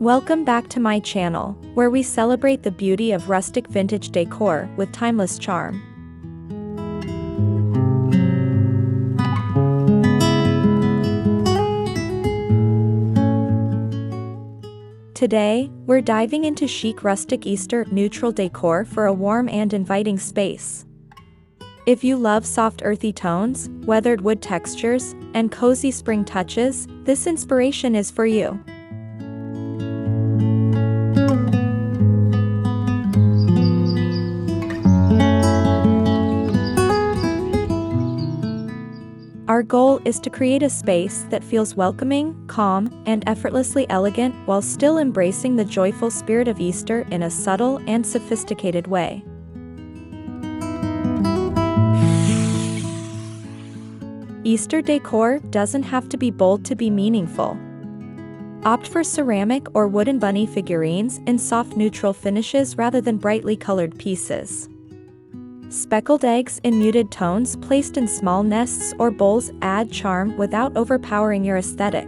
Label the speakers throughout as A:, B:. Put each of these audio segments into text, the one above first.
A: Welcome back to my channel, where we celebrate the beauty of rustic vintage decor with timeless charm. Today, we're diving into chic rustic Easter neutral decor for a warm and inviting space. If you love soft earthy tones, weathered wood textures, and cozy spring touches, this inspiration is for you. Our goal is to create a space that feels welcoming, calm, and effortlessly elegant while still embracing the joyful spirit of Easter in a subtle and sophisticated way. Easter decor doesn't have to be bold to be meaningful. Opt for ceramic or wooden bunny figurines in soft neutral finishes rather than brightly colored pieces. Speckled eggs in muted tones placed in small nests or bowls add charm without overpowering your aesthetic.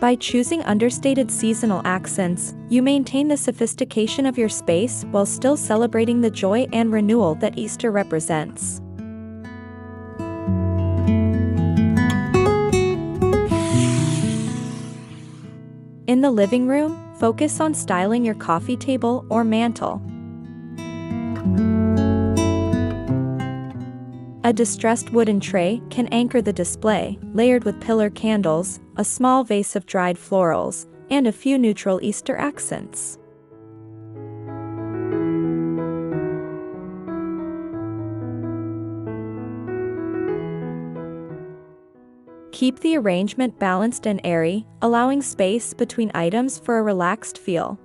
A: By choosing understated seasonal accents, you maintain the sophistication of your space while still celebrating the joy and renewal that Easter represents. In the living room, focus on styling your coffee table or mantle. A distressed wooden tray can anchor the display, layered with pillar candles, a small vase of dried florals, and a few neutral Easter accents. Keep the arrangement balanced and airy, allowing space between items for a relaxed feel.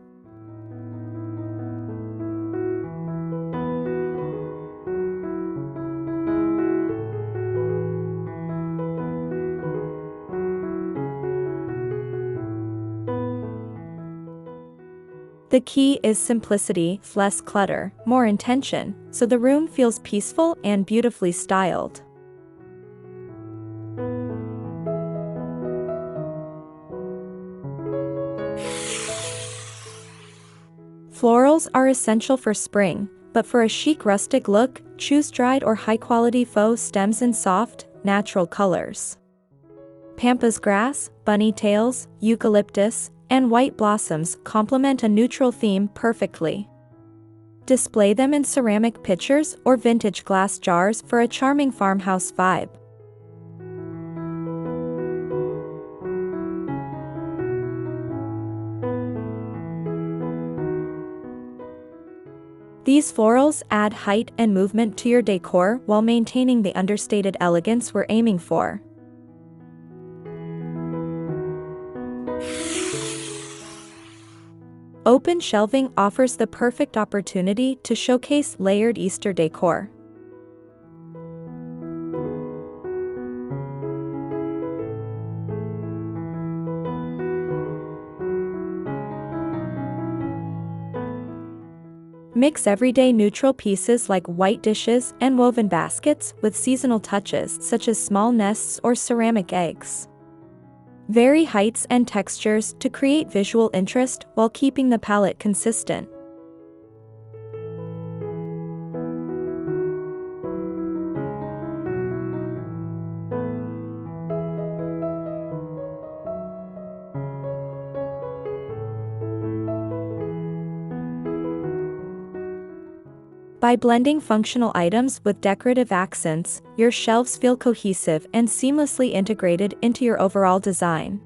A: The key is simplicity, less clutter, more intention, so the room feels peaceful and beautifully styled. Florals are essential for spring, but for a chic rustic look, choose dried or high-quality faux stems in soft, natural colors. Pampas grass, bunny tails, eucalyptus, and white blossoms complement a neutral theme perfectly. Display them in ceramic pitchers or vintage glass jars for a charming farmhouse vibe. These florals add height and movement to your decor while maintaining the understated elegance we're aiming for. Open shelving offers the perfect opportunity to showcase layered Easter decor. Mix everyday neutral pieces like white dishes and woven baskets with seasonal touches such as small nests or ceramic eggs. Vary heights and textures to create visual interest while keeping the palette consistent. By blending functional items with decorative accents, your shelves feel cohesive and seamlessly integrated into your overall design.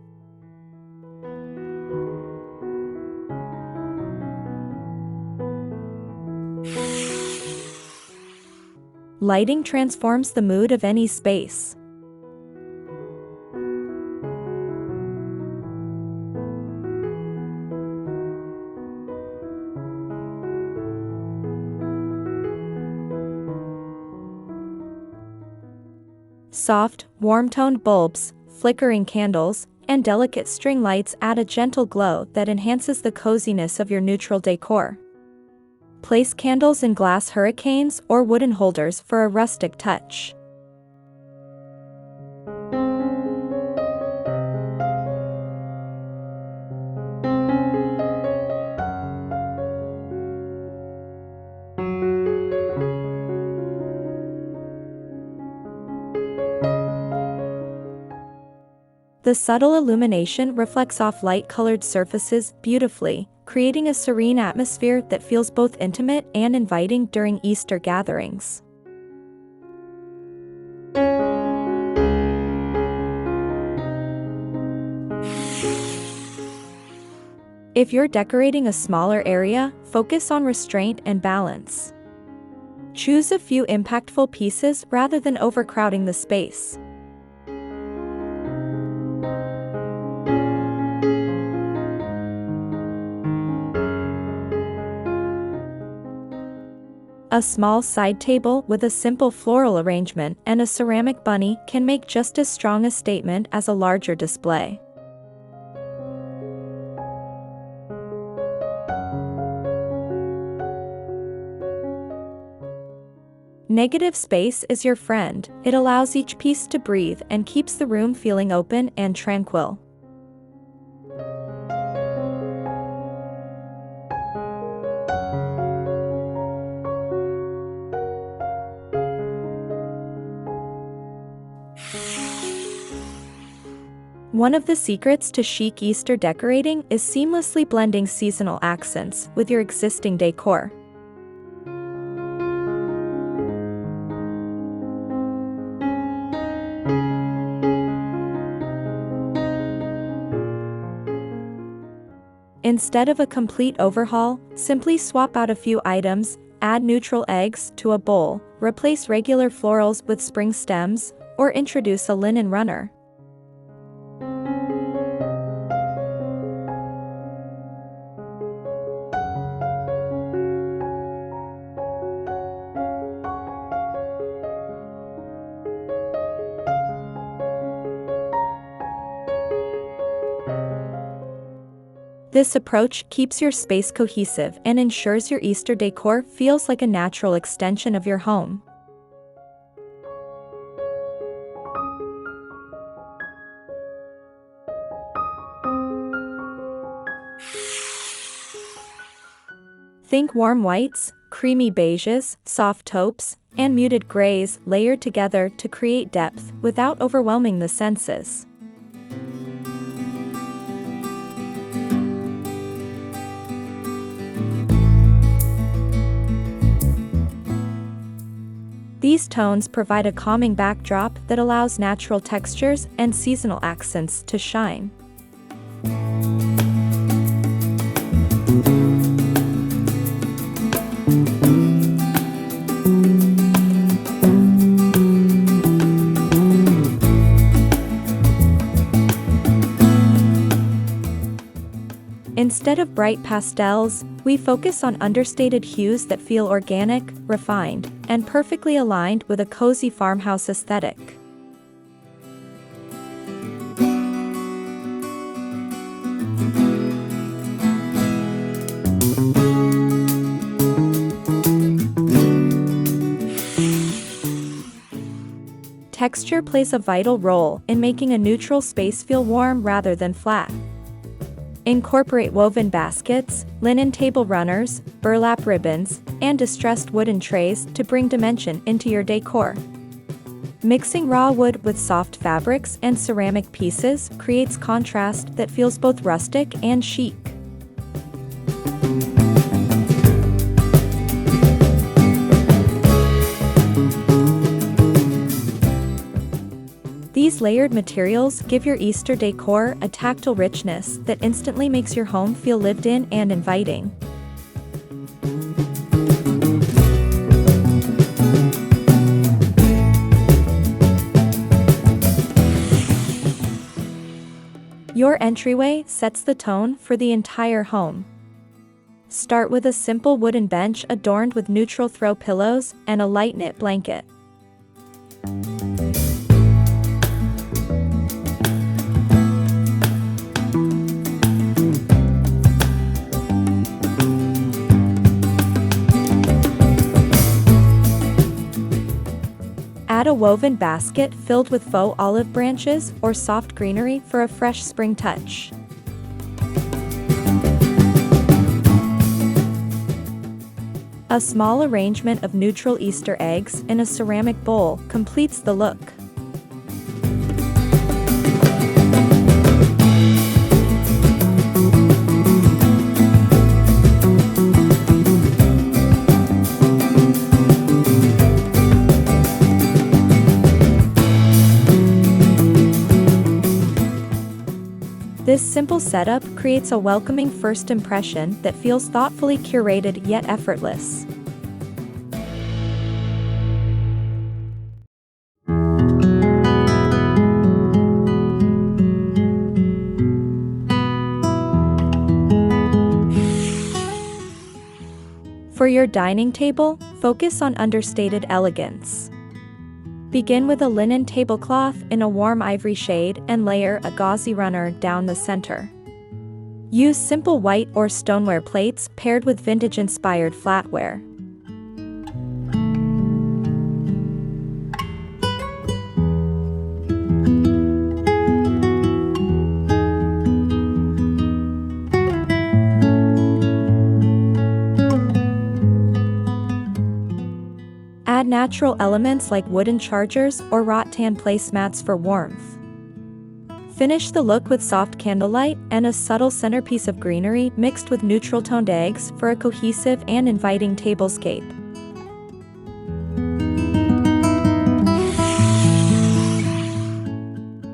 A: Lighting transforms the mood of any space. Soft, warm-toned bulbs, flickering candles, and delicate string lights add a gentle glow that enhances the coziness of your neutral decor. Place candles in glass hurricanes or wooden holders for a rustic touch. The subtle illumination reflects off light-colored surfaces beautifully, creating a serene atmosphere that feels both intimate and inviting during Easter gatherings. If you're decorating a smaller area, focus on restraint and balance. Choose a few impactful pieces rather than overcrowding the space. A small side table with a simple floral arrangement and a ceramic bunny can make just as strong a statement as a larger display. Negative space is your friend. It allows each piece to breathe and keeps the room feeling open and tranquil. One of the secrets to chic Easter decorating is seamlessly blending seasonal accents with your existing decor. Instead of a complete overhaul, simply swap out a few items, add neutral eggs to a bowl, replace regular florals with spring stems, or introduce a linen runner. This approach keeps your space cohesive and ensures your Easter decor feels like a natural extension of your home. Think warm whites, creamy beiges, soft taupes, and muted grays layered together to create depth without overwhelming the senses. These tones provide a calming backdrop that allows natural textures and seasonal accents to shine. Instead of bright pastels, we focus on understated hues that feel organic, refined, and perfectly aligned with a cozy farmhouse aesthetic. Texture plays a vital role in making a neutral space feel warm rather than flat. Incorporate woven baskets, linen table runners, burlap ribbons, and distressed wooden trays to bring dimension into your decor. Mixing raw wood with soft fabrics and ceramic pieces creates contrast that feels both rustic and chic. These layered materials give your Easter decor a tactile richness that instantly makes your home feel lived in and inviting. Your entryway sets the tone for the entire home. Start with a simple wooden bench adorned with neutral throw pillows and a light knit blanket. Add a woven basket filled with faux olive branches or soft greenery for a fresh spring touch. A small arrangement of neutral Easter eggs in a ceramic bowl completes the look. This simple setup creates a welcoming first impression that feels thoughtfully curated yet effortless. For your dining table, focus on understated elegance. Begin with a linen tablecloth in a warm ivory shade and layer a gauzy runner down the center. Use simple white or stoneware plates paired with vintage-inspired flatware. Add natural elements like wooden chargers or rattan placemats for warmth. Finish the look with soft candlelight and a subtle centerpiece of greenery mixed with neutral-toned eggs for a cohesive and inviting tablescape.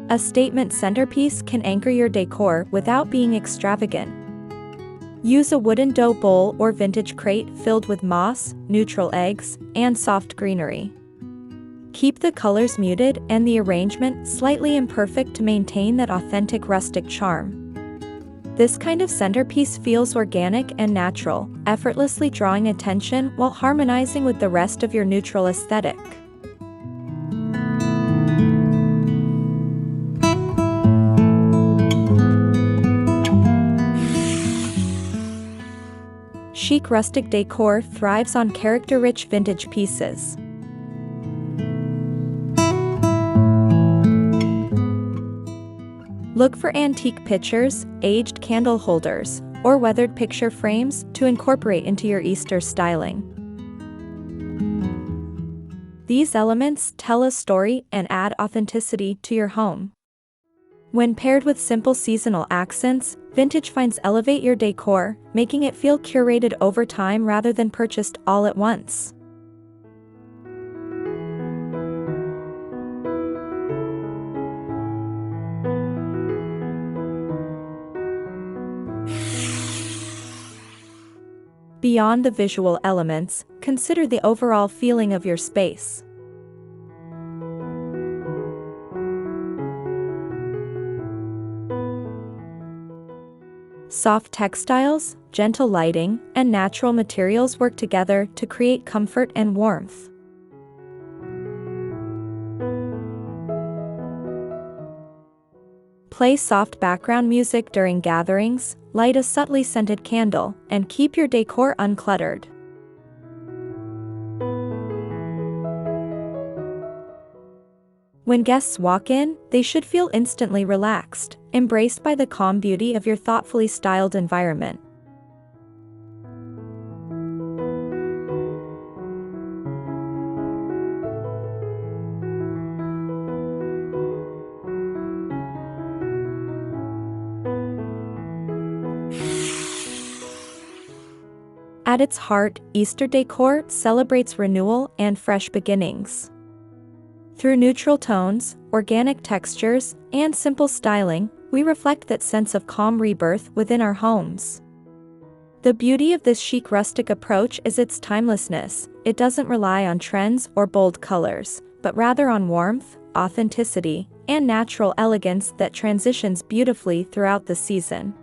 A: A statement centerpiece can anchor your decor without being extravagant. Use a wooden dough bowl or vintage crate filled with moss, neutral eggs, and soft greenery. Keep the colors muted and the arrangement slightly imperfect to maintain that authentic rustic charm. This kind of centerpiece feels organic and natural, effortlessly drawing attention while harmonizing with the rest of your neutral aesthetic. Chic rustic decor thrives on character-rich vintage pieces. Look for antique pitchers, aged candle holders, or weathered picture frames to incorporate into your Easter styling. These elements tell a story and add authenticity to your home. When paired with simple seasonal accents, vintage finds elevate your decor, making it feel curated over time rather than purchased all at once. Beyond the visual elements, consider the overall feeling of your space. Soft textiles, gentle lighting, and natural materials work together to create comfort and warmth. Play soft background music during gatherings, light a subtly scented candle, and keep your decor uncluttered. When guests walk in, they should feel instantly relaxed, embraced by the calm beauty of your thoughtfully styled environment. At its heart, Easter decor celebrates renewal and fresh beginnings. Through neutral tones, organic textures, and simple styling, we reflect that sense of calm rebirth within our homes. The beauty of this chic rustic approach is its timelessness. It doesn't rely on trends or bold colors, but rather on warmth, authenticity, and natural elegance that transitions beautifully throughout the season.